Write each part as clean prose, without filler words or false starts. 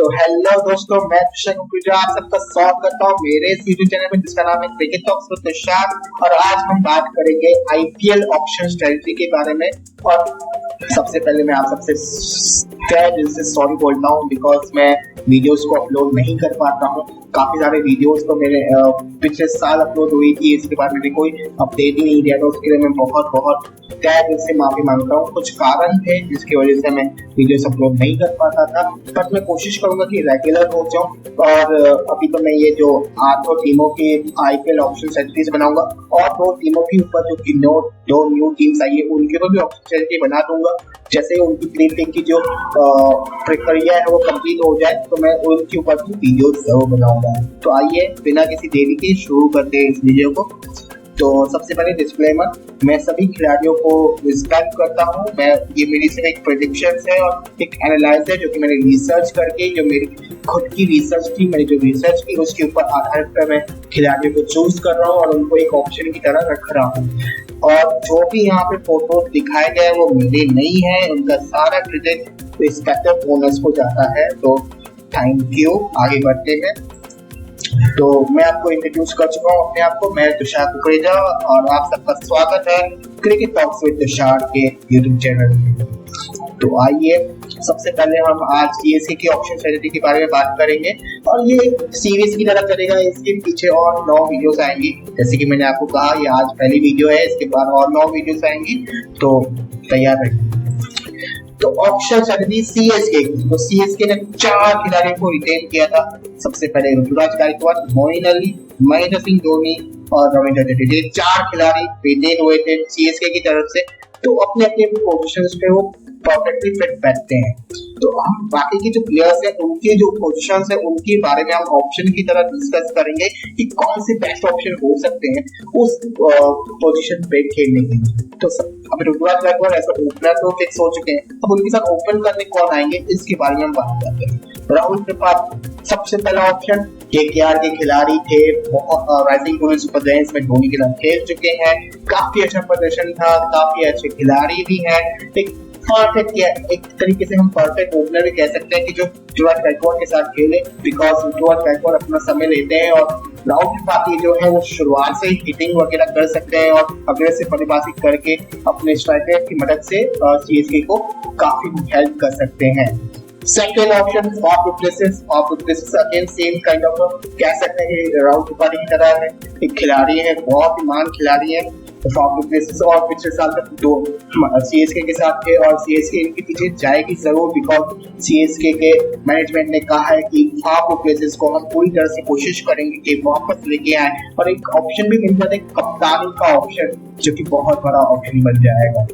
तो हेलो दोस्तों, मैं तुषार कुकरेजा आप सबका स्वागत करता हूँ मेरे इस यूट्यूब चैनल में जिसका नाम है क्रिकेट टॉक्स विद तुषार। और आज हम बात करेंगे आईपीएल ऑप्शन स्ट्रेटजी के बारे में। और सबसे पहले मैं आप सबसे तहे दिल से सॉरी बोलता हूँ बिकॉज मैं वीडियोस को अपलोड नहीं कर पाता हूँ। काफी सारे वीडियोस तो मेरे पिछले साल अपलोड हुई थी, इसके बाद मैंने कोई अपडेट ही नहीं दिया, तो उसके लिए मैं बहुत तहे दिल से माफी मांगता हूँ। कुछ कारण थे जिसकी वजह से मैं वीडियोस अपलोड नहीं कर पाता था, बट मैं कोशिश करूंगा कि रेगुलर हो जाऊं। और अभी तो मैं ये जो 8 टीमों की आईपीएल ऑप्शन स्ट्रेटजीज बनाऊंगा और 2 टीमों के ऊपर जो कि दो न्यू टीम्स आई है उनके ऊपर भी ऑप्शन स्ट्रेटजी बना दूंगा। जैसे उनकी प्रीमियर लीग की जो प्रक्रिया है वो कंप्लीट हो जाए तो मैं उनके ऊपर भी वीडियो जरूर बनाऊंगा। तो आइए बिना किसी देरी के शुरू करते हैं इस वीडियो को। तो सबसे पहले डिस्क्लेमर, मैं सभी खिलाड़ियों को रिस्पेक्ट करता हूँ। ये मेरी सिर्फ एक प्रेडिक्शंस है और एक एनालाइज है जो कि मैंने रिसर्च करके, जो मेरी खुद की रिसर्च थी, मैंने जो रिसर्च की उसके ऊपर आधारित पर मैं खिलाड़ियों को चूज कर रहा हूँ और उनको एक ऑप्शन की तरह रख रहा हूँ। और जो भी यहाँ पे फोटो दिखाए गए वो मेरे नहीं है, उनका सारा क्रेडिट रिस्पेक्टिव ओनर्स को जाता है। तो थैंक यू। आगे बढ़ते हैं। तो मैं आपको इंट्रोड्यूस कर चुका हूँ अपने आप को, मैं तुषार कुकरेजा और आप सबका स्वागत है क्रिकेट टॉक्स विद तुषार के यूट्यूब चैनल में। तो आइए सबसे पहले हम आज सीएसके की ऑप्शन स्ट्रेटजी के बारे में बात करेंगे और ये सीरीज की तरह चलेगा। इसके पीछे और 9 वीडियोस आएंगी, जैसे कि मैंने आपको कहा ये आज पहली वीडियो है, इसके बाद और 9 वीडियोस आएंगी, तो तैयार रहिए। तो ऑप्शन स्ट्रेटजी सीएसके की, तो सीएसके ने 4 खिलाड़ियों को रिटेन किया था। सबसे पहले ऋतुराज गायकवाड़, मोइन अली, महेंद्र सिंह धोनी और रविंद्र जडेजा, 4 खिलाड़ी रिटेन हुए थे सीएसके की तरफ से। तो अपने अपने पोजीशंस पे वो परफेक्टली फिट बैठते हैं। तो हम बाकी के जो प्लेयर्स हैं उनके जो पोजीशंस है उनके बारे में हम ऑप्शन की तरह डिस्कस करेंगे कि कौन से बेस्ट ऑप्शन हो सकते हैं उस पोजीशन पे खेलने के लिए। तो अब ऋतुराज गायकवाड़ ऐसा ओपनर तो फिक्स हो चुके हैं, अब उनके साथ ओपन करने कौन आएंगे इसके बारे में हम बात करते हैं। राहुल त्रिपाठी सबसे पहला ऑप्शन, केकेआर के खिलाड़ी थे, बहुत राइजिंग पुणे सुपर जायंट्स में धोनी के साथ खेल चुके हैं, काफी अच्छा प्रदर्शन था, काफी अच्छे खिलाड़ी भी हैं। एक तरीके से हम परफेक्ट ओपनर भी कह सकते हैं कि जो ऋतुराज गायकवाड़ के साथ खेले, बिकॉज ऋतुराज गायकवाड़ अपना समय लेते हैं और राहुल त्रिपाठी जो है वो शुरुआत से हिटिंग वगैरह कर सकते हैं और अग्रेसिव बल्लेबाजी करके अपने स्ट्राइकर की मदद से सीएसके को काफी हेल्प कर सकते हैं। Second option फॉफ du Plessis again same kind of कह सकते हैं राहुल त्रिपाठी की तरह है, एक खिलाड़ी है, बहुत ही महान खिलाड़ी है। फॉफ डुप्लेसिस और पिछले साल तक 2 सीएसके के साथ थे और सीएसके इनके पीछे जाएगी जरूर, बिकॉज सीएसके के मैनेजमेंट ने कहा है कि फॉफ डुप्लेसिस को हम पूरी तरह से कोशिश करेंगे कि वापस लेके आए और एक ऑप्शन भी मिल जाए, कप्तानी का ऑप्शन, जो कि बहुत बड़ा ऑप्शन बन जाएगा।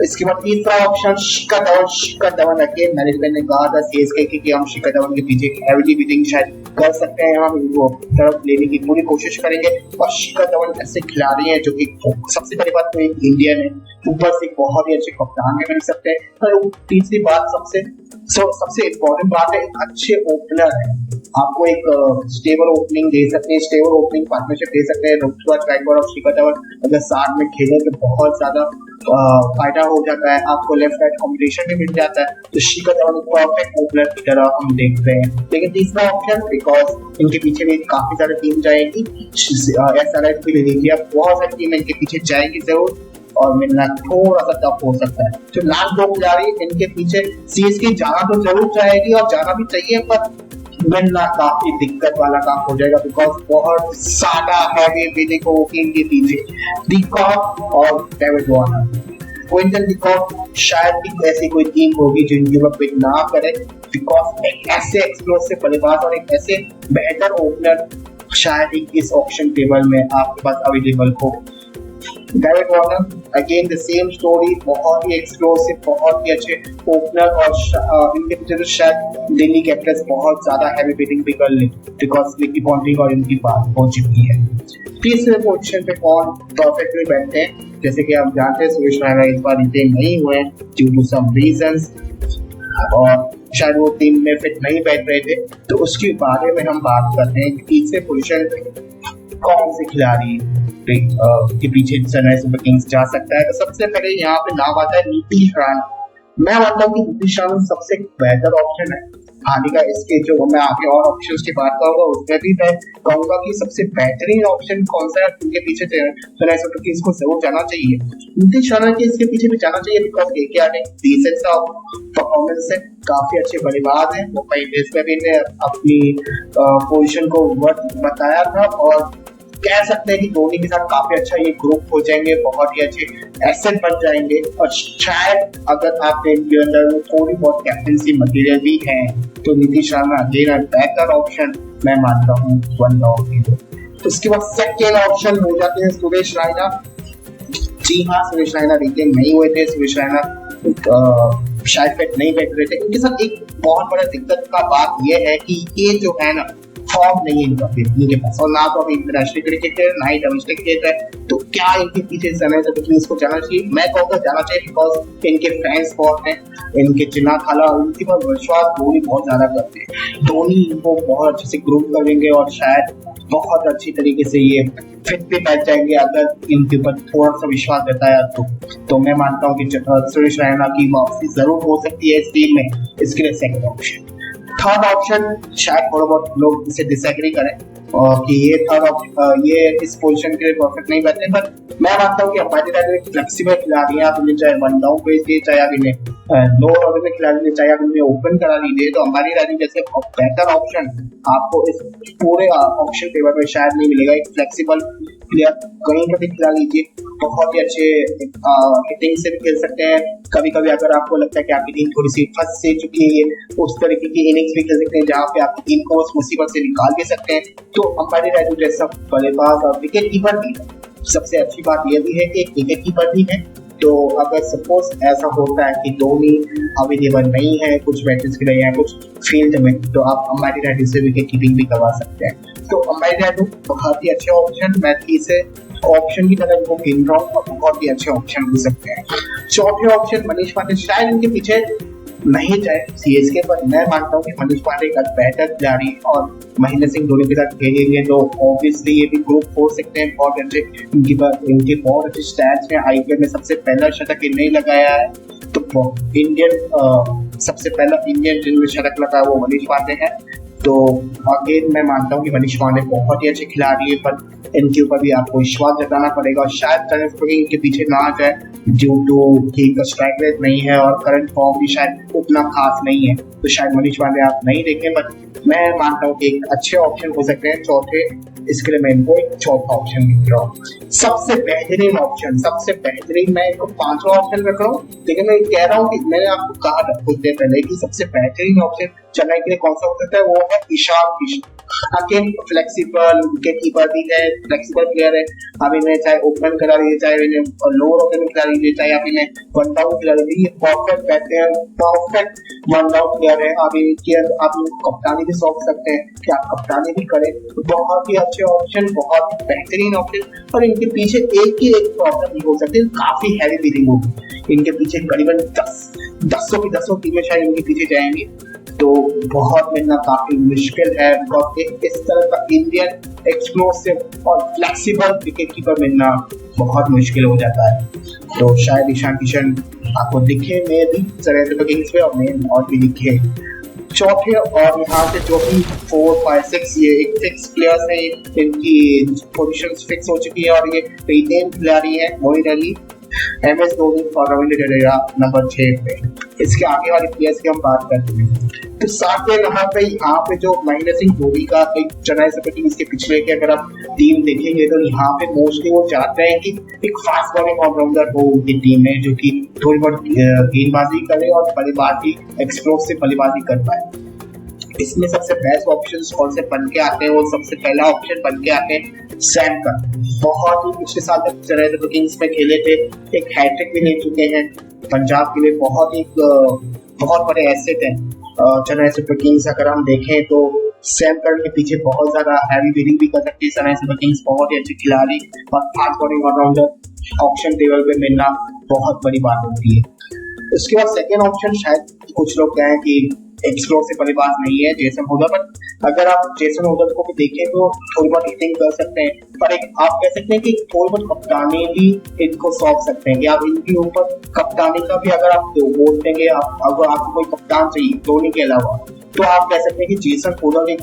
इसके बाद तीसरा option Shikhar Dhawan again management ने कहा था सीएसके की कि हम शिखर धवन के पीछे हेवी बिडिंग शायद कर सकते हैं, हम इनको तरफ लेने की पूरी कोशिश करेंगे। और शिखर धवन ऐसे खिलाड़ी हैं जो कि सबसे पहली बात तो एक इंडियन है, ऊपर से बहुत ही अच्छे कप्तान भी बन सकते हैं, और तीसरी बात सबसे इम्पोर्टेंट बात है, अच्छे ओपनर है, आपको एक स्टेबल ओपनिंग दे सकते हैं, स्टेबल ओपनिंग पार्टनरशिप दे सकते हैं। ऋतुराज गायकवाड़ और शिखर धवन अगर साथ में खेलें तो बहुत ज्यादा फायदा हो जाता है, आपको लेफ्ट राइट कॉम्बिनेशन भी मिल जाता है। तो शिखर धवन को परफेक्ट ओपनर की तरह हम देखते हैं। लेकिन तीसरा ऑप्शन, बिकॉज इनके पीछे भी काफी सारी टीम जाएगी, एसआरएच भी ले लीजिए, बहुत सारी टीम इनके पीछे जाएगी जरूर और मिलना थोड़ा सा टफ हो सकता है। जो लास्ट 2 खिलाड़ी इनके पीछे सीएसके जाना तो जरूर चाहेगी और जाना भी चाहिए, पर मिलना काफी दिक्कत वाला काम हो जाएगा, बिकॉज बहुत सादा हैवी बिडिंग होगी इनके पीछे। डिकॉक और डेविड वार्नर, क्विंटन डिकॉक शायद भी ऐसी कोई टीम होगी जो इनके ऊपर पिक ना करे, बिकॉज एक ऐसे एक्सप्लोसिव बल्लेबाज और एक ऐसे बेहतर ओपनर शायद ही इस ऑप्शन टेबल में आपके पास अवेलेबल हो। David Warner again the same story, बहुत ही एक्सप्लोसिव, बहुत ही अच्छे ओपनर और इनके पीछे तो शायद दिल्ली कैपिटल्स बहुत ज्यादा हैवी बिडिंग भी कर ले, बिकॉज विकी पॉन्टिंग और इनकी बात हो चुकी है। तीसरे पोजीशन पे कौन परफेक्टली बैठते हैं, जैसे कि आप जानते हैं सुरेश रैना इस बार रिटेन नहीं हुए ड्यू टू सम रीजंस और शायद वो टीम में फिट नहीं बैठ रहे थे, तो उसके बारे में हम बात करते हैं कि तीसरे पोजीशन पे कौन से खिलाड़ी के पीछे चेन्नई सुपर किंग्स जा सकता है। तो सबसे पहले यहाँ पे नाम आता है नीतीश राणा। मैं मानता हूँ कि नीतीश राणा सबसे बेहतर ऑप्शन है, हानि का। इसके जो मैं आगे और ऑप्शंस की बात करूंगा उसमें भी मैं कहूंगा कि सबसे बेहतरीन ऑप्शन कौन सा है उनके पीछे चेन्नई सुपर किंग्स को जरूर जाना चाहिए। नीतीश राणा के इसके पीछे भी जाना चाहिए बिकॉज केकेआर ने डिसेंट सा परफॉर्मेंस है, काफी अच्छे बल्लेबाज हैं, वो पहले इसमें भी ने अपनी पोजीशन को वर्थ बताया था और कह सकते हैं कि धोनी के साथ काफी अच्छा ये ग्रुप हो जाएंगे, बहुत ही अच्छे एसेट बन जाएंगे और शायद अगर आपके इनके अंदर में थोड़ी बहुत कैप्टनसी मटेरियल भी है तो नीतीश राणा अगेन बेहतर ऑप्शन मैं मानता हूँ वन ऑफ हीरो। तो उसके बाद सेकेंड ऑप्शन हो जाते हैं सुरेश रैना। जी हाँ, सुरेश रैना रिटेन नहीं हुए थे, सुरेश रैना शायद फिट नहीं बैठ रहे थे। उनके साथ एक बहुत बड़ा दिक्कत का बात यह है कि ये जो है ना फॉर्म नहीं है इनके पास और ना तो अभी इंटरनेशनल क्रिकेट है ना ही डोमेस्टिक क्रिकेट है। तो क्या इनके पीछे चेन्नई सुपर किंग्स को जाना चाहिए? मैं कहूँगा जाना चाहिए बिकॉज इनके फैंस बहुत हैं, इनके चिन्ना खाला उनके पर विश्वास धोनी बहुत ज्यादा करते हैं। धोनी इनको बहुत अच्छे से ग्रुप करेंगे और शायद बहुत अच्छी तरीके से ये फिट पे बैठ जाएंगे अगर इनके ऊपर थोड़ा सा विश्वास रहता है तो मैं मानता हूँ कि सुरेश रैना की वापसी जरूर हो सकती है इस टीम में। इसके लिए सेकंड ऑप्शन। थर्ड ऑप्शन शायद थोड़ा बहुत लोग इसे डिसएग्री करें और कि ये थर्ड ऑप्शन ये इस पोजीशन के लिए परफेक्ट नहीं बैठे, बट मैं मानता हूँ कि अंबाती रायडू एक फ्लेक्सिबल खिलाड़ी है। आप इन्हें चाहे वन डाउन भेज दिए, चाहे आप इन्हें लोअर ऑर्डर में खिला लीजिए, चाहे आप इन्हें ओपन करा लीजिए, तो अंबाती रायडू जैसे बेहतर ऑप्शन आपको इस पूरे ऑप्शन टेबल में शायद नहीं मिलेगा। एक फ्लेक्सिबल प्लेयर कहीं पर भी खिला लीजिए, बहुत ही अच्छे हिटिंग से भी खेल सकते हैं। कभी कभी अगर आपको लगता है कि आपकी टीम थोड़ी सी फंस से चुकी है, उस तरीके की इनिंग्स भी खेल सकते हैं जहाँ पे आपकी टीम को उस मुसीबत से निकाल भी सकते हैं। तो अंबाती रायडू जैसा बल्लेबाज और विकेट कीपर भी, सबसे अच्छी बात यह भी है कि एक विकेट कीपर भी है। तो अगर सपोज ऐसा होता है कि धोनी अवेलेबल नहीं है, कुछ मैचेस के लिए या कुछ फील्ड में, तो आप अंबाती रायडू से विकेट कीपिंग भी करवा सकते हैं। तो अंबाती रायडू बहुत ही अच्छे ऑप्शन, मैं इसे ऑप्शन की तरह इनको गिन रहा हूँ और बहुत ही अच्छे ऑप्शन हो सकते हैं। चौथे ऑप्शन मनीष पांडे, शायद इनके पीछे नहीं जाए सीएसके, पर मैं मानता हूँ कि मनीष पांडे का बेहतर खिलाड़ी और महेंद्र सिंह धोनी के साथ खेलेंगे तो ऑब्वियसली ये भी ग्रुप हो सकते हैं। बहुत अच्छे इनके बहुत अच्छे स्टैट्स हैं, आईपीएल में सबसे पहला शतक इन्हें लगाया है। तो इंडियन सबसे पहला इंडियन जिनमें शतक लगा वो मनीष पांडे है। तो अगेन मैं मानता हूँ कि मनीष पांडे बहुत ही अच्छे खिलाड़ी है, पर इनके ऊपर भी आपको विश्वास जताना पड़ेगा और शायद करंट इनके पीछे ना आ जाए ड्यू टू कि इनका स्ट्राइक रेट नहीं है और करंट फॉर्म भी शायद उतना खास नहीं है, तो शायद मनीष पांडे आप नहीं देखें। बट मैं मानता हूँ कि एक अच्छे ऑप्शन हो सकते हैं चौथे, इसके लिए मैं इनको एक चौथा ऑप्शन लिख रहा हूँ। सबसे बेहतरीन ऑप्शन, सबसे बेहतरीन मैं इनको पांचवा ऑप्शन रख रहा हूँ, लेकिन मैं कह रहा हूँ कि मैंने आपको कहा था कुछ देर पहले कि सबसे बेहतरीन ऑप्शन चेन्नई के लिए कौन सा हो सकता है, वो है Ishan Kishan. Again flexible wicket keeper भी है, फ्लेक्सिबल प्लेयर है। आप इन्हें चाहे ओपन करा लीजिए, चाहे इन्हें लोअर ऑर्डर में खिला लीजिए, चाहे आप इन्हें वन डाउन खिला लीजिए, ये परफेक्ट बैठते हैं, परफेक्ट वन डाउन प्लेयर है। आप इनकी आप कप्तानी भी सौंप सकते हैं कि आप कप्तानी भी करें, तो बहुत ही अच्छे ऑप्शन, बहुत ही बेहतरीन ऑप्शन। और इनके पीछे एक ही एक प्रॉब्लम नहीं हो सकती, काफी हैवी बिलिंग होगी इनके पीछे, करीबन 10 की 10 टीमें शायद इनके पीछे जाएंगी, तो बहुत मिलना काफी मुश्किल है। और इस तरह का इंडियन एक्सप्लोसिव और फ्लेक्सिबल विकेट कीपर मिलना बहुत मुश्किल हो जाता है। तो शायद ईशान किशन आपको दिखे में भी चेन्नई सुपर किंग्स पे और मेन और भी दिखे चौथे। और यहाँ से जो भी 4, 5, 6 ये एक फिक्स प्लेयर्स है, इनकी पोजीशंस फिक्स हो चुकी है और ये रिटेन खिलाड़ी है मोइन अली, एमएस धोनी और रविंद्र जडेजा नंबर 6 पे। इसके आगे वाले प्लेयर्स की हम बात करते हैं तो साथ में यहाँ पे जो महेंद्र सिंह धोनी का एक चेन्नई सुपर किंग्स के पिछले की अगर आप टीम देखेंगे तो यहाँ पे मोस्टली वो चाहते हैं कि एक फास्ट बॉलिंग ऑलराउंडर हो उनकी टीम में, जो कि थोड़ी बहुत गेंदबाजी करे और बल्लेबाजी एक्सप्लोसिव बल्लेबाजी कर पाए। इसमें सबसे बेस्ट ऑप्शंस कौन से बन के आते हैं, वो सबसे पहला ऑप्शन बन के आते हैं सैम करन। बहुत ही पिछले साल तक चेन्नई सुपर किंग्स में खेले थे, एक हैट्रिक भी ले चुके हैं, पंजाब के लिए बहुत बड़े एसेट हैं चेन्नई सुपर किंग्स। अगर हम देखें तो सैम करन के पीछे बहुत ज्यादा हैवी बिलिंग भी कर सकती है चेन्नई सुपर किंग्स, बहुत ही अच्छे खिलाड़ी और fast bowling allrounder option table पे मिलना बहुत बड़ी बात होती है। उसके बाद सेकेंड ऑप्शन शायद कुछ लोग कहें कि एक्सप्लोसिव बल्लेबाज नहीं है जेसन होल्डर, बट अगर आप जेसन होल्डर को भी देखें तो थोड़ी बहुत हिटिंग कर सकते हैं, पर एक आप कह सकते हैं कि थोड़ी बहुत कप्तानी भी इनको सौंप सकते हैं कि आप इनके ऊपर कप्तानी का भी अगर आप वोट देंगे, अगर आपको कोई कप्तान चाहिए धोनी के अलावा तो आप कह सकते हैं कि जेसन होलर एक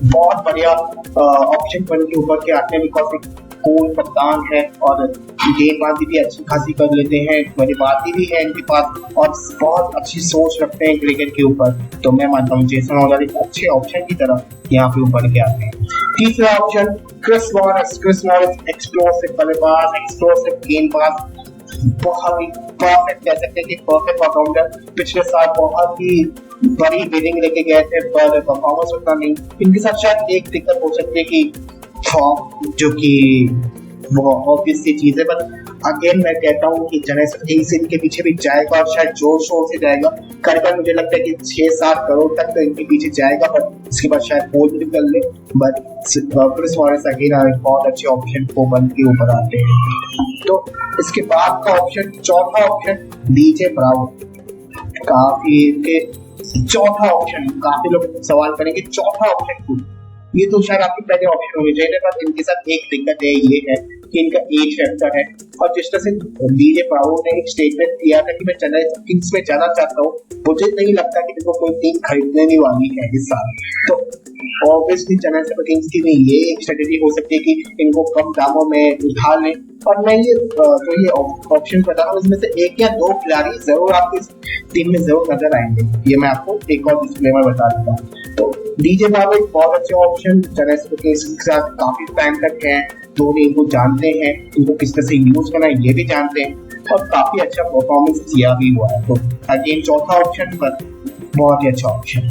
बहुत बढ़िया ऑप्शन बन के उभर के आते हैं, बिकॉज एक कूल कप्तान है और गेंदबाजी भी अच्छी खासी कर लेते हैं, बल्लेबाजी भी है इनके पास और बहुत अच्छी सोच रखते हैं क्रिकेट के ऊपर। तो मैं मानता हूँ जेसन होलर एक अच्छे ऑप्शन की तरह यहाँ पे उभर के आते हैं। तीसरा option Chris Morris. Chris Morris explosive बल्लेबाज, एक्सप्लोसिव गेंदबाज, बहुत ही परफेक्ट कह सकते हैं कि परफेक्ट ऑलराउंडर। पिछले साल बहुत ही बड़ी विनिंग लेके गए थे पर परफॉर्मेंस उतना नहीं। इनके साथ शायद एक दिक्कत हो सकती है कि फॉर्म, जो कि वो ऑब्वियस सी चीज है, पर अगेन मैं कहता हूँ कि चेन्नई सुपर किंग्स इनके पीछे भी जाएगा और शायद जोर शोर से जाएगा। करीबन मुझे लगता है कि 6-7 करोड़ तक तो इनके पीछे जाएगा, पर इसके बाद शायद होल्ड भी कर ले। बट क्रिस मॉरिस अगेन एक बहुत अच्छे ऑप्शन को बन के ऊपर आते हैं। तो इसके बाद का ऑप्शन, चौथा ऑप्शन डीजे ब्रावो। काफी इनके चौथा ऑप्शन, काफी लोग सवाल करेंगे चौथा ऑप्शन क्यों? ये तो शायद आपके पहले ऑप्शन होने चाहिए, पर इनके साथ एक दिक्कत है, ये है कि इनका एज फैक्टर है। और जिस तरह से डीजे ब्रावो ने एक स्टेटमेंट दिया था कि मैं चेन्नई किंग्स में जाना चाहता हूँ, मुझे नहीं लगता कि इनको कोई टीम खरीदने नहीं वाली है इस साल। तो ऑब्वियसली चेन्नई सुपर किंग्स की भी ये एक स्ट्रेटेजी हो सकती है कि इनको कम दामों में उठा लें। और मैं ये जो ये ऑप्शन बता रहा हूँ, इसमें से एक या दो खिलाड़ी जरूर आपकी टीम में जरूर नजर आएंगे। ये मैं आपको एक और डिस्क्लेमर बता देता हूँ। तो डीजे ब्रावो एक बहुत अच्छे ऑप्शन, चेन्नई सुपर किंग्स के साथ काफी टाइम तक हैं, धोनी इनको जानते हैं, इनको किस तरह से यूज करना है ये भी जानते हैं और काफी अच्छा परफॉर्मेंस किया भी हुआ है। तो अगेन चौथा ऑप्शन पर बहुत ही अच्छा ऑप्शन।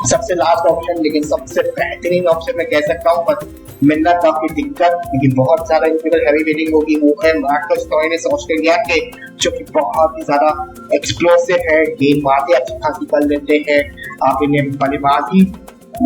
सबसे लास्ट ऑप्शन, लेकिन सबसे बेहतरीन ऑप्शन मैं कह सकता हूँ, पर मिलना काफी दिक्कत, लेकिन बहुत सारा इनके हैवी विनिंग होगी, वो है मार्कस स्टोइनिस ऑस्ट्रेलिया के, जो कि बहुत ही ज्यादा एक्सप्लोसिव है, गेंदबाजी अच्छी खासी कर लेते हैं। आप इन्हें बल्लेबाजी,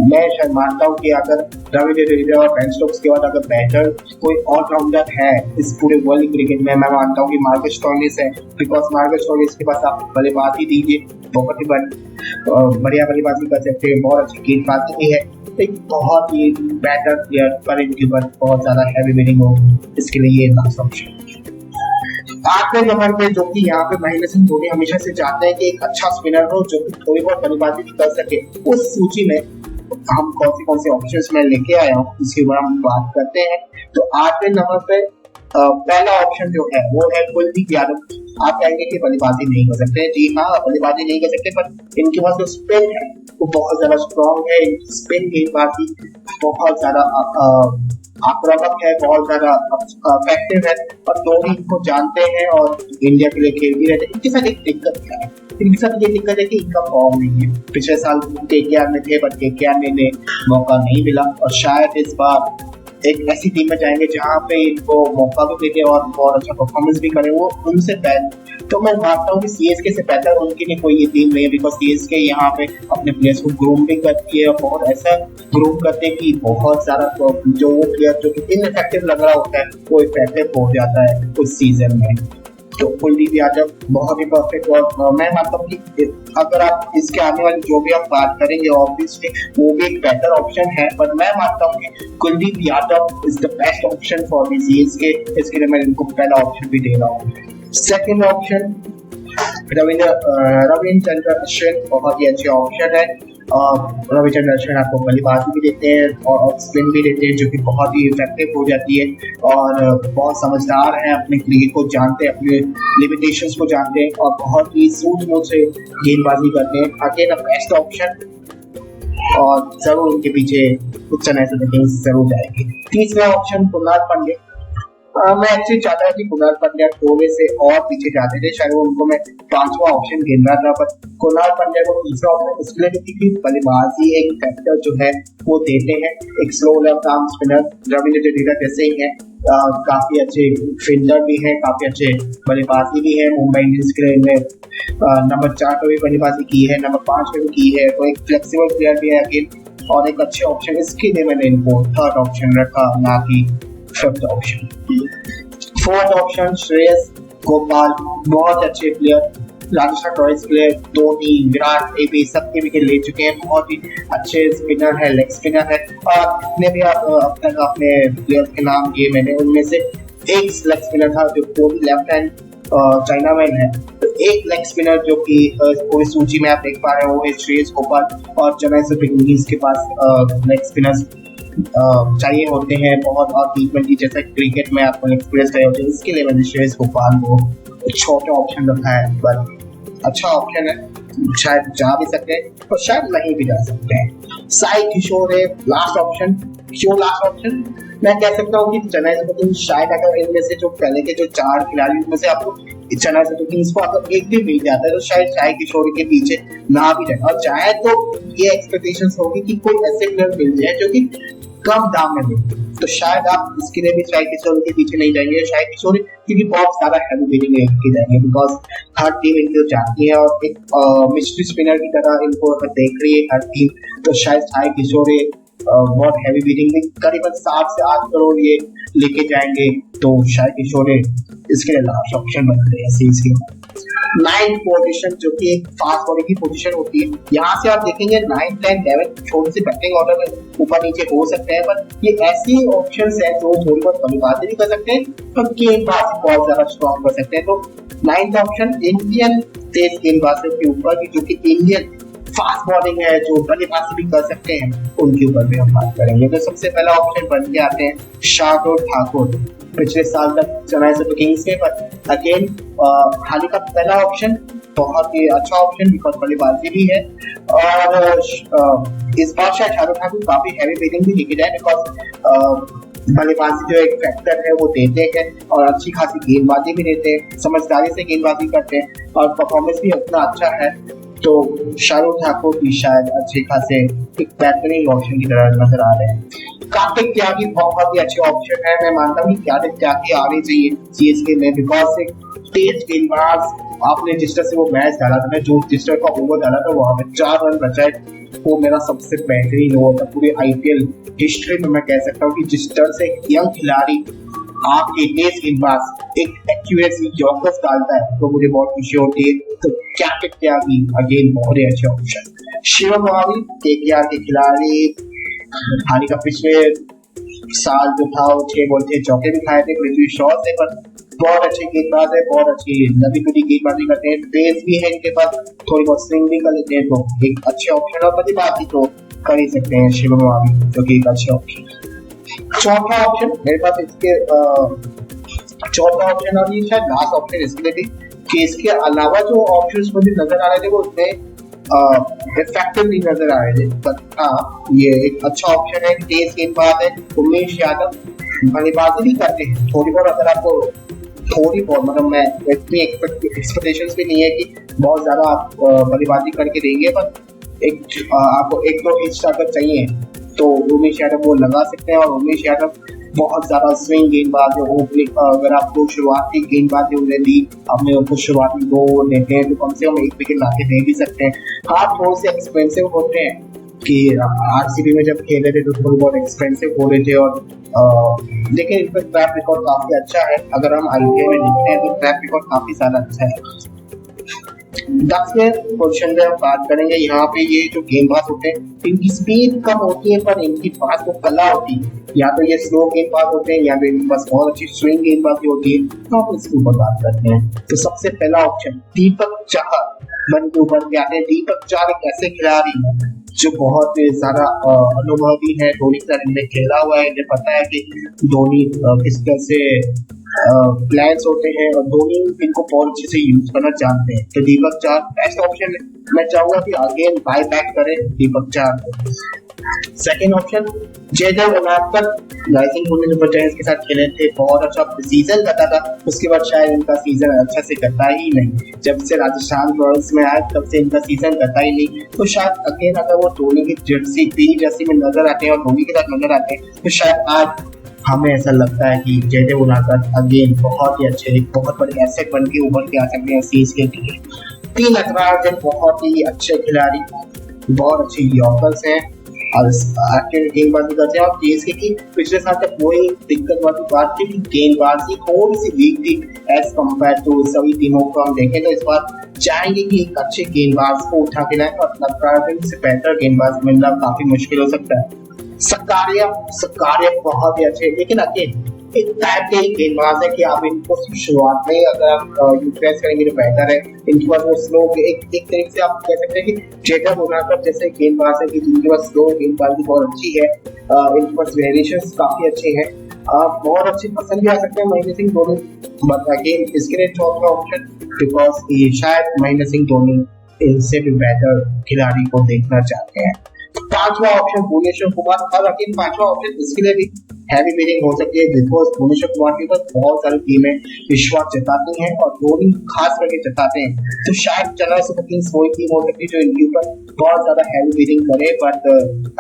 मैं शायद मानता हूँ कि अगर रविंद्र जडेजा और बेन स्टोक्स के बाद अगर बेहतर कोई ऑलराउंडर है इस पूरे वर्ल्ड क्रिकेट में, मैं मानता हूँ कि मार्कस स्टोइनिस है। बिकॉज मार्कस स्टोइनिस के पास आप बल्लेबाजी दीजिए, बहुत ही बढ़िया बल्लेबाजी कर सकते हैं, बहुत अच्छी गेंदबाजी भी है, एक बहुत ही बेटर प्लेयर, पर इनके ऊपर बहुत ज्यादा हैवी विनिंग होगी, इसके लिए ये लास्ट ऑप्शन। 8वें नंबर पे, जो कि यहाँ पे महेंद्र सिंह धोनी हमेशा से चाहते हैं कि एक अच्छा स्पिनर हो जो कि थोड़ी बहुत बल्लेबाजी भी कर सके। उस सूची में हम कौन से ऑप्शंस में लेके आया हूँ, इसके ऊपर हम बात करते हैं। तो 8वें नंबर पे पहला ऑप्शन जो है वो है कुलदीप यादव। आप कहेंगे कि बल्लेबाजी नहीं कर सकते, जी हाँ, बल्लेबाजी नहीं कर सकते, पर इनके पास जो स्पिन है वो बहुत ज्यादा स्ट्रॉन्ग है। स्पिन गेंदबाजी बहुत ज्यादा आक्रामक है, बहुत ज्यादा इफेक्टिव है और धोनी इनको जानते हैं और इंडिया के लिए खेल भी रहते हैं। इनके साथ एक दिक्कत क्या है, इनके साथ ये दिक्कत है कि इनका फॉर्म नहीं है। पिछले साल केकेआर में थे, बट केकेआर में इन्हें मौका नहीं मिला और शायद इस बार एक ऐसी टीम में जाएंगे जहाँ पे इनको मौका भी मिले और बहुत अच्छा परफॉर्मेंस भी करे वो उनसे बेहतर। तो मैं मानता हूँ कि सीएसके से बेहतर उनकी नहीं कोई ये टीम नहीं है, बिकॉज सीएसके यहाँ पे अपने प्लेयर्स को ग्रूम भी करती है और बहुत ऐसा ग्रूम करते हैं कि बहुत सारा जो वो प्लेयर जो कि इनइफेक्टिव लग रहा होता है वो इफेक्टिव हो जाता है उस सीजन में। तो कुलदीप यादव बहुत ही परफेक्ट, और मैं मानता हूँ कि अगर आप इसके आने वाली जो भी हम बात करेंगे ऑब्वियसली वो भी एक बेहतर ऑप्शन है, पर मैं मानता हूँ कि Kuldeep Yadav is the best option for the CSK, इसके लिए मैं इनको पहला ऑप्शन भी दे रहा हूँ। सेकंड ऑप्शन रविचंद्रन अश्विन, बहुत ही अच्छे ऑप्शन है। रविचंद्रन अश्विन आपको बल्लेबाजी भी देते हैं और स्पिन भी देते हैं, जो कि बहुत ही इफेक्टिव हो जाती है और बहुत समझदार हैं, अपने क्रिकेट को जानते हैं, अपने लिमिटेशंस को जानते हैं और बहुत ही सूझबूझ से गेंदबाजी करते हैं। अगेन बेस्ट ऑप्शन और जरूर उनके पीछे चेन्नई सुपर किंग्स जरूर जाएगी। तीसरा ऑप्शन कुणाल पांड्या। मैं एक्चुअली चाहता था कि कुणाल पांड्या थोड़े से और पीछे जाते थे, शायद उनको मैं 5वां ऑप्शन गिनना था, पर कुणाल पांड्या को तीसरा ऑप्शन इसलिए क्योंकि बल्लेबाजी एक फैक्टर जो है वो देते हैं। एक slow left arm spinner Ravindra Jadeja जैसे ही है, काफी अच्छे फील्डर भी है, काफी अच्छे बल्लेबाजी भी है। मुंबई इंडियंस के लिए नंबर 4 पे भी बल्लेबाजी की है, नंबर 5 पे भी की है, तो एक फ्लेक्सिबल प्लेयर भी है अगेन और एक अच्छे ऑप्शन। इसके लिए मैंने इनको थर्ड ऑप्शन रखा, ना कि fifth option. Fourth option Shreyas Gopal, बहुत अच्छे player, Rajasthan Royals player, Dhoni, Virat, AB सबके विकेट ले चुके हैं, बहुत ही अच्छे स्पिनर है, लेग स्पिनर है। और जितने भी आप अब तक अपने प्लेयर्स के नाम लिए मैंने, उनमें से एक लेग स्पिनर था जो लेफ्ट हैंड चाइनामैन है। तो एक लेग स्पिनर जो कि पूरी सूची में आप देख पा रहे हो वो है श्रेयस गोपाल, और चेन्नई सुपर किंग्स के पास लेग स्पिनर्स चाहिए होते हैं बहुत, और T20 जैसा क्रिकेट में आपको एक्सपीरियंस चाहिए होते हैं। इसके लिए मैंने श्रेयस गोपाल को छोटा ऑप्शन रखा है, पर अच्छा ऑप्शन है, शायद जा भी सकते हैं और शायद नहीं भी जा सकते हैं। साई किशोर है लास्ट ऑप्शन। क्यों लास्ट ऑप्शन? मैं कह सकता हूँ कि चेन्नई सुपर किंग्स शायद अगर इनमें से जो पहले के जो 4 खिलाड़ी में से आपको चेन्नई सुपर किंग्स को अगर एक भी मिल जाता है तो शायद साई किशोर के पीछे ना भी जाए, और चाहे तो ये एक्सपेक्टेशंस होगी कि कोई ऐसे प्लेयर मिल जाए जो कि कम दाम में मिले, तो शायद आप इसके लिए भी शायद किशोर के पीछे नहीं जाएंगे। शायद किशोर क्योंकि बहुत ज्यादा हैवी बिडिंग लेके जाएंगे, बिकॉज हर टीम इनको चाहती है और एक मिस्ट्री स्पिनर की तरह इनको देख रही है हर टीम, तो शायद शायद किशोर बहुत हैवी बिडिंग में करीबन 7 से 8 करोड़ ये लेके जाएंगे, तो शायद किशोर इसके लिए लास्ट ऑप्शन बन रहे हैं सीरीज के। 9th पोजीशन जो कि एक फास्ट बॉलिंग की पोजीशन होती है, यहाँ से आप देखेंगे 9, 10, 11 छोटे से बैटिंग ऑर्डर में ऊपर नीचे हो सकते हैं, पर ये ऐसी ऑप्शंस हैं जो थोड़ी बहुत बल्लेबाजी भी कर सकते हैं पर गेंदबाजी बहुत ज्यादा स्ट्रॉन्ग कर सकते हैं। तो 9th ऑप्शन इंडियन तेज गेंदबाजों के ऊपर भी, जो कि इंडियन फास्ट बॉलिंग है जो बल्लेबाजी भी कर सकते हैं, उनके ऊपर भी हम बात करेंगे। तो सबसे पहला ऑप्शन बन के आते हैं शार्दुल ठाकुर। पिछले साल तक चेन्नई सुपर किंग्स के, पर अगेन हाल ही का पहला ऑप्शन बहुत ही अच्छा ऑप्शन, बिकॉज बल्लेबाजी भी है, और इस बार शायद शार्दुल ठाकुर काफी हैवी बैटिंग भी लेके जाए, बिकॉज बल्लेबाजी जो एक फैक्टर है वो देते हैं और अच्छी खासी गेंदबाजी भी देते हैं, समझदारी से गेंदबाजी करते हैं और परफॉर्मेंस भी उतना अच्छा है। तो शार्दुल ठाकुर भी शायद अच्छे खासे एक बेहतरीन ऑप्शन की तरह नजर आ रहे हैं। कार्तिक त्यागी बहुत ही अच्छे ऑप्शन है, मैं मानता हूँ कि कार्तिक त्यागी आने चाहिए सीएसके में, बिकॉज एक तेज गेंदबाज, आपने जिस तरह से वो मैच डाला था, जो जिस तरह का ओवर डाला था वहां पे 4 रन बचाए, वो मेरा सबसे बेहतरीन ओवर था पूरे आईपीएल हिस्ट्री में। मैं कह सकता हूँ कि जिस तरह से यंग खिलाड़ी आपके तेज गेंदबाज एक एक्यूरेसी यॉर्कर्स डालता है तो मुझे बहुत खुशी होती है। तो कार्तिक त्यागी अगेन बहुत ही अच्छे ऑप्शन। शिवम दुबे केकेआर के खिलाड़ी, हाल का पिछले साल जो था वो 6 बॉल 6 चौके भी खाए थे पृथ्वी शॉ से, पर बहुत अच्छे गेंदबाज है, बहुत अच्छी लंबी टूटी गेंदबाजी करते हैं, तेज भी है इनके पास, थोड़ी बहुत स्विंग भी कर लेते हैं, तो एक अच्छे ऑप्शन और बल्लेबाजी तो कर ही सकते हैं शिवम दुबे, जो कि एक अच्छे ऑप्शन। चौथा ऑप्शन मेरे पास इसके चौथा ऑप्शन और ये शायद लास्ट ऑप्शन इसके लिए थी कि इसके अलावा जो ऑप्शंस मुझे नजर आ रहे थे वो उतने इफेक्टिव नहीं नजर आ रहे थे, पर हाँ ये एक अच्छा ऑप्शन है। तेज गेंदबाज है उमेश यादव, बल्लेबाजी भी करते हैं थोड़ी बहुत, अगर आपको थोड़ी बहुत मतलब मैं इतनी एक्सपेक्टेशंस भी नहीं है कि बहुत ज्यादा बल्लेबाजी करके देंगे, पर एक आपको 1-2 इंच अगर चाहिए तो उमेश यादव वो लगा सकते हैं। और उमेश यादव बहुत ज्यादा स्विंग गेंदबाज है, अगर आपको शुरुआती गेंदबाजी उन्हें दी, आपने उनको शुरुआती 2 देते हैं तो कम से कम 1 विकेट लाके दे भी सकते हैं। हाँ थोड़े से एक्सपेंसिव होते हैं कि आरसीबी में जब खेले थे तो थोड़ी बहुत एक्सपेंसिव हो रहे थे, और लेकिन इनका ट्रैक रिकॉर्ड काफी अच्छा है। अगर हम आईपीएल में देखते हैं तो ट्रैक रिकॉर्ड काफी ज्यादा अच्छा है। 10वें पोजीशन पे हम बात करेंगे, यहाँ पे ये जो गेंदबाज होते हैं इनकी स्पीड कम होती है पर इनकी पास को कला होती है, या तो ये स्लो गेंदबाज होते हैं या तो इनके पास बहुत अच्छी स्विंग गेंदबाजी होती है, तो हम इसके ऊपर बात करते हैं। तो सबसे पहला ऑप्शन दीपक चाहर बन के ऊपर के आते हैं। दीपक चाहर एक ऐसे खिलाड़ी है जो बहुत ज्यादा अनुभवी है, धोनी के साथ इनने खेला हुआ है, इन्हें पता है कि धोनी किस तरह से प्लान्स होते हैं और धोनी इनको बहुत अच्छे से यूज करना जानते हैं। तो दीपक चाहर बेस्ट ऑप्शन है, मैं चाहूंगा कि अगेन बाय बैक करें Deepak Chahar. Second option Jaydev Unadkat, Rising Pune Super Giants के साथ खेले थे, बहुत अच्छा सीजन करता था, उसके बाद शायद इनका सीजन अच्छा से करता ही नहीं, जब से राजस्थान रॉयल्स में आए तब से इनका सीजन करता ही नहीं। तो शायद अगेन अगर वो धोनी की जर्सी पीली जर्सी में नजर आते हैं और धोनी के साथ नजर आते हैं तो शायद आज हमें ऐसा लगता है कि जयदेव उनादकर अगेन बहुत ही अच्छे, एक बहुत बड़े एसेट बन के उभर के आ सकते हैं सीरीज के लिए। 3 नटराजन बहुत ही अच्छे खिलाड़ी, बहुत अच्छे यॉर्कर्स हैं और गेंदबाजी करते हैं। और सीरीज की पिछले साल तक वही दिक्कत वाली बात थी कि गेंदबाजी थोड़ी सी वीक थी एज कम्पेयर टू सभी टीमों को हम देखें, तो इस बार चाहेंगे कि एक अच्छे गेंदबाज को उठा के लाएं और नटराजन से बेहतर गेंदबाज मिलना काफी मुश्किल हो सकता है। सकारिया बहुत ही अच्छे, लेकिन अगेन एक टाइप के गेंदबाज है कि आप इनको सिर्फ शुरुआत में अगर आप यूटिलाइज करेंगे तो बेहतर है। इनके पास वो स्लो एक तरीके से आप कह सकते हैं कि चेतक उनादकर जैसे गेंदबाज है कि जिनके पास स्लो गेंदबाजी बहुत अच्छी है। इनके पास वेरिएशंस काफी अच्छे हैं, बहुत अच्छे पसंद भी आ सकते हैं महेंद्र सिंह धोनी। बट अगेन इसके लिए चौथा ऑप्शन बिकॉज ये शायद महेंद्र सिंह धोनी इनसे भी बेहतर खिलाड़ी को देखना चाहते हैं। पांचवा ऑप्शन भुवनेश्वर कुमार। और अगेन पांचवा ऑप्शन इसके लिए भी हैवी बिडिंग हो सकती है बिकॉज भुवनेश्वर कुमार के ऊपर बहुत सारी टीमें विश्वास जताती हैं और धोनी खास करके जताते हैं। तो शायद चेन्नई सुपर किंग्स वही टीम हो सकती है जो इनके ऊपर बहुत ज्यादा हैवी बिडिंग करे। बट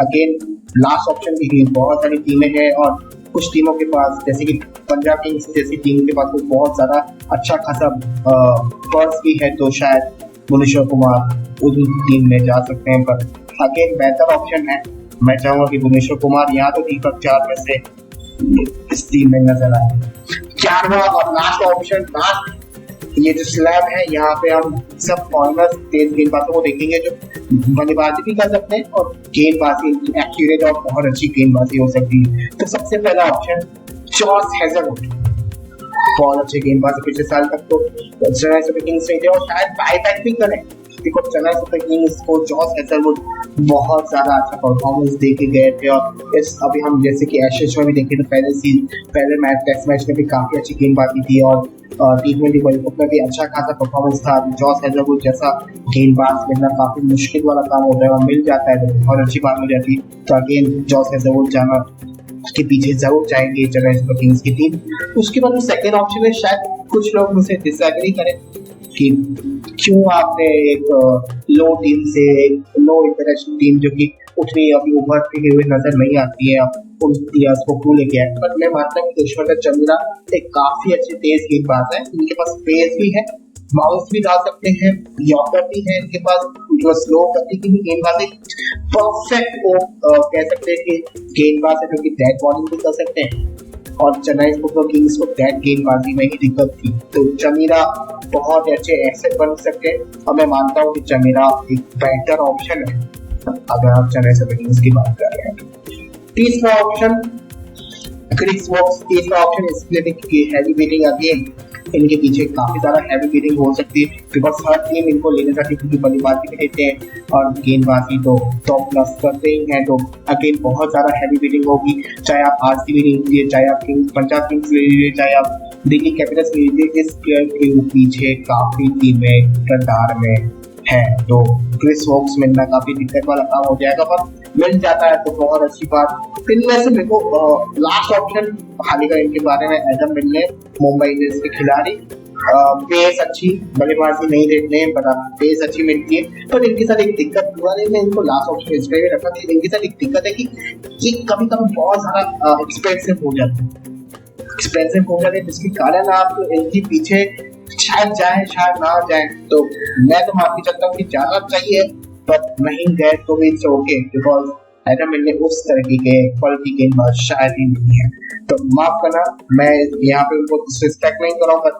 अगेन लास्ट ऑप्शन भी बहुत सारी टीमें हैं और कुछ टीमों के पास जैसे कि पंजाब किंग्स जैसी टीम के पास तो बहुत ज्यादा अच्छा खासा पर्स भी है, तो शायद भुवनेश्वर कुमार उस टीम में जा सकते हैं। पर अगेन बेहतर ऑप्शन है, मैं चाहूंगा कि भुवनेश्वर कुमार यहाँ तो दीपक चार में से इस टीम में नजर आए। चारवा और लास्ट ऑप्शन, लास्ट ये जो स्लैब है यहाँ पे हम सब फॉरनर्स तेज गेंदबाजों को देखेंगे जो बल्लेबाजी भी कर सकते हैं और गेंदबाजी एक्यूरेट और बहुत अच्छी गेंदबाजी हो सकती है। तो सबसे पहला ऑप्शन जॉस हेजलवुड, बहुत अच्छे गेंदबाज पिछले साल तक तो चेन्नई सुपर किंग्स में थे और शायद बाईबैक भी करें बिकॉज चेन्नई सुपर किंग्स को जॉस हेजलवुड बहुत ज्यादा अच्छा परफॉर्मेंस दे के गए थे। और इस अभी हम जैसे कि एशेज में भी देखे तो पहले मैच टेस्ट मैच में भी काफी अच्छी गेंदबाजी थी और T20 वर्ल्ड कप में भी अच्छा खासा परफॉर्मेंस था। जॉस हेजलवुड जैसा गेंदबाज मिलना काफी मुश्किल वाला काम होता है और मिल जाता है तो बहुत अच्छी बात हो जाती है। तो अगेन जॉस हेजलवुड जाना उसके पीछे जरूर जाएंगे चेन्नई सुपर किंग्स की टीम। उसके बाद सेकंड ऑप्शन है, शायद कुछ लोग मुझसे डिसएग्री करें कि क्यों आपने एक लो टीम से लो इंटरनेशनल टीम जो कि उतनी अभी उभरती हुई नजर नहीं आती है उन प्लेयर्स को क्यों लेके आए। पर मैं मानता हूँ कि ईश्वर चंद्रा एक काफी अच्छे तेज गेंदबाज है, इनके पास पेस भी है, बाउंस भी डाल सकते हैं, यॉर्कर भी है इनके पास, जो स्लो गति की भी गेंदबाजी परफेक्ट वो कह सकते हैं कि गेंदबाज है जो कि डेड बॉलिंग भी कर सकते हैं और चेन्नई सुपर किंग्स को डेड गेंदबाजी में ही दिक्कत थी। तो चमीरा बहुत अच्छे एसेट बन सकते हैं और मैं मानता हूँ कि चमीरा एक बेहतर ऑप्शन है अगर आप चेन्नई सुपर किंग्स की बात कर रहे हैं। तीसरा ऑप्शन क्रिस वोक्स, तीसरा ऑप्शन इसलिए भी हैवी बिडिंग अगेन इनके पीछे काफी ज्यादा हैवी बिडिंग हो सकती है बिकॉज हर टीम इनको लेने जाती है क्योंकि बल्लेबाजी भी देते हैं और गेंदबाजी तो टॉप क्लास करते ही हैं। तो अगेन बहुत ज्यादा हैवी बिडिंग होगी, चाहे आप आरसीबी ले लीजिए, चाहे आप पंजाब किंग्स ले लीजिए, चाहे आप दिल्ली कैपिटल्स ले लीजिए, इस प्लेयर के पीछे काफी टीमें कतार में है। तो क्रिस वोक्स मिलना काफी दिक्कत वाला काम हो जाएगा, पर मिल जाता है तो बहुत अच्छी बात। इनमें से मेरे को लास्ट ऑप्शन हालिका इनके बारे में एडम मिलने, मुंबई इंडियंस के खिलाड़ी, पेस अच्छी, बल्लेबाजी नहीं देखने हैं पर पेस अच्छी मिलती है। पर इनके साथ एक दिक्कत हुआ है, मैं इनको लास्ट ऑप्शन इसलिए रखा कि इनके साथ एक दिक्कत है कि ये कभी कभी बहुत ज्यादा एक्सपेंसिव हो जाते हैं जिसके कारण आप इनके पीछे शायद जाए शायद ना जाए। तो मैं तो माफी चाहता हूँ कि जाना चाहिए पर नहीं गए तो भी इट्स ओके बिकॉज एडम मिलने उस तरीके के क्वालिटी गेंदबाज शायद ही नहीं है। तो माफ करना, मैं यहाँ पे उनको डिसरिस्पेक्ट नहीं कर रहा हूँ पर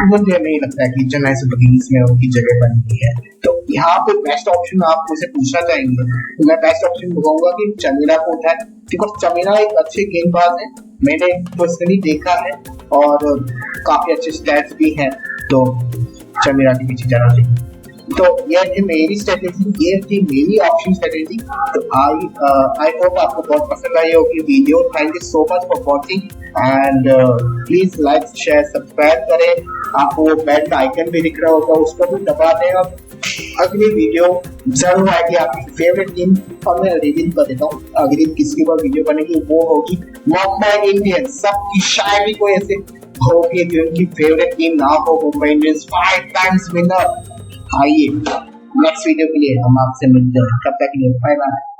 मुझे नहीं लगता है कि चेन्नई सुपर किंग्स में उनकी जगह बनी है। तो यहाँ पे बेस्ट ऑप्शन आप मुझे पूछना चाहेंगे तो मैं बेस्ट ऑप्शन बताऊंगा कि चमीरा को उठाए बिकॉज चमीरा एक अच्छे गेंदबाज है, मैंने पर्सनली देखा है और काफी अच्छे स्टैट्स भी हैं। तो चमीरा के पीछे जाना चाहिए। तो ये थी मेरी स्ट्रेटेजी, ये थी मेरी ऑप्शन स्ट्रेटेजी। तो आई होप आपको बहुत पसंद आई होगी video. Thank you so much for watching and please like share subscribe करें। आपको वो बेल का आइकन भी दिख रहा होगा उसको भी दबा दें और अगली वीडियो जरूर आएगी आपकी फेवरेट टीम और मैं रिवील कर देता हूँ अगली किसकी बार वीडियो बनेगी वो होगी मुंबई इंडियंस। सबकी शायद भी कोई ऐसे होगी जो उनकी फेवरेट टीम ना हो, मुंबई इंडियंस 5 टाइम्स विनर। आइए नेक्स्ट वीडियो के लिए हम आपसे मिलते हैं, तब तक के लिए बाय बाय।